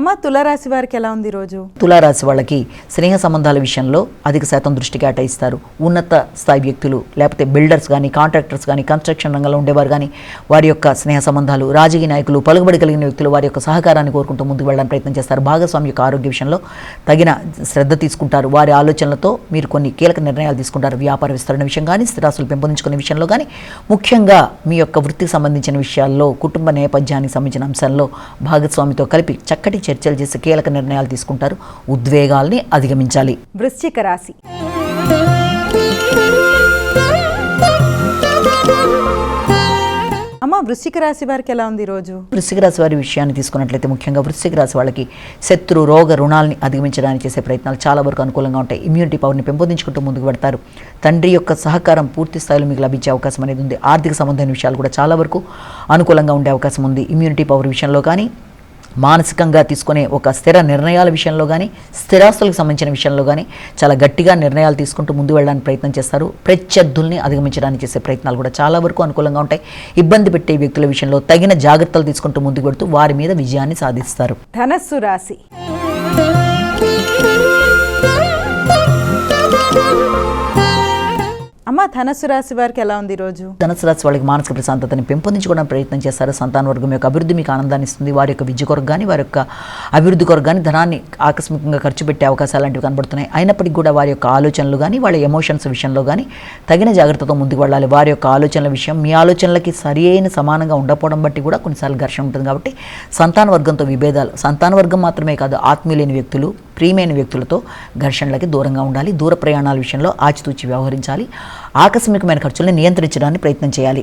అమ్మ, తులారాశి వారికి ఎలా ఉంది రోజు? తులారాశి వాళ్ళకి స్నేహ సంబంధాల విషయంలో అధిక శాతం దృష్టి కేటాయిస్తారు. ఉన్నత స్థాయి వ్యక్తులు, లేకపోతే బిల్డర్స్ కానీ, కాంట్రాక్టర్స్ కానీ, కన్స్ట్రక్షన్ రంగంలో ఉండేవారు కానీ, వారి యొక్క స్నేహ సంబంధాలు, రాజకీయ నాయకులు, పలుకుబడి కలిగిన వ్యక్తులు వారి యొక్క సహకారాన్ని కోరుకుంటూ ముందుకు వెళ్ళడానికి ప్రయత్నం చేస్తారు. భాగస్వామి యొక్క ఆరోగ్య విషయంలో తగిన శ్రద్ధ తీసుకుంటారు. వారి ఆలోచనలతో మీరు కొన్ని కీలక నిర్ణయాలు తీసుకుంటారు. వ్యాపార విస్తరణ విషయం కానీ, స్థిరాస్తులు పెంపొందించుకునే విషయంలో కానీ, ముఖ్యంగా మీ యొక్క వృత్తికి సంబంధించిన విషయాల్లో, కుటుంబ నేపథ్యానికి సంబంధించిన అంశాల్లో భాగస్వామితో కలిపి చక్కటి చర్చలు చేసి కీలక నిర్ణయాలు తీసుకుంటారు. ఉద్వేగాల్ని అధిగమించాలి. వృశ్చిక రాశి. అమ్మ, వృశ్చిక రాశి వారికి ఎలా ఉంది రోజు? వృశ్చిక రాశి వారి విషయాన్ని తీసుకున్నట్లయితే ముఖ్యంగా వృశ్చిక రాశి వాళ్ళకి శత్రు రోగ రుణాలని అధిగమించడానికి చేసే ప్రయత్నాలు చాలా వరకు అనుకూలంగా ఉంటాయి. ఇమ్యూనిటీ పవర్ని పెంపొందించుకుంటూ ముందుకు పెడతారు. తండ్రి యొక్క సహకారం పూర్తి స్థాయిలో మీకు లభించే అవకాశం అనేది ఉంది. ఆర్థిక సంబంధమైన విషయాలు కూడా చాలా వరకు అనుకూలంగా ఉండే అవకాశం ఉంది. ఇమ్యూనిటీ పవర్ విషయంలో కానీ, మానసికంగా తీసుకునే ఒక స్థిర నిర్ణయాల విషయంలో కానీ, స్థిరాస్తులకు సంబంధించిన విషయంలో కానీ చాలా గట్టిగా నిర్ణయాలు తీసుకుంటూ ముందు వెళ్ళడానికి ప్రయత్నం చేస్తారు. ప్రత్యర్థుల్ని అధిగమించడానికి చేసే ప్రయత్నాలు కూడా చాలా వరకు అనుకూలంగా ఉంటాయి. ఇబ్బంది పెట్టే వ్యక్తుల విషయంలో తగిన జాగ్రత్తలు తీసుకుంటూ ముందుకు పెడుతూ వారి మీద విజయాన్ని సాధిస్తారు. ధనస్సు రాశి. అమ్మ, ధనస్సు రాశి వారికి ఎలా ఉంది రోజు? ధనుసు రాశి వాళ్ళకి మానసిక ప్రశాంతతని పెంపొందించుకోవడానికి ప్రయత్నం చేస్తారు. సంతాన వర్గం యొక్క అభివృద్ధి మీకు ఆనందాన్ని ఇస్తుంది. వారి యొక్క విద్య కొరకు కానీ, వారి యొక్క అభివృద్ధి కొరకు కానీ ధనాన్ని ఆకస్మికంగా ఖర్చు పెట్టే అవకాశాలు లాంటివి కనబడుతున్నాయి. అయినప్పటికీ కూడా వారి యొక్క ఆలోచనలు కానీ, వాళ్ళ ఎమోషన్స్ విషయంలో కానీ తగిన జాగ్రత్తతో ముందుకు వెళ్ళాలి. వారి యొక్క ఆలోచనల విషయం మీ ఆలోచనలకి సరి అయిన సమానంగా ఉండకపోవడం బట్టి కూడా కొన్నిసార్లు ఘర్షణ ఉంటుంది. కాబట్టి సంతాన వర్గంతో విభేదాలు, సంతాన వర్గం మాత్రమే కాదు, ఆత్మీయులైన వ్యక్తులు, ప్రియమైన వ్యక్తులతో ఘర్షణలకి దూరంగా ఉండాలి. దూర ప్రయాణాల విషయంలో ఆచితూచి వ్యవహరించాలి. ఆకస్మికమైన ఖర్చులను నియంత్రించడానికి ప్రయత్నం చేయాలి.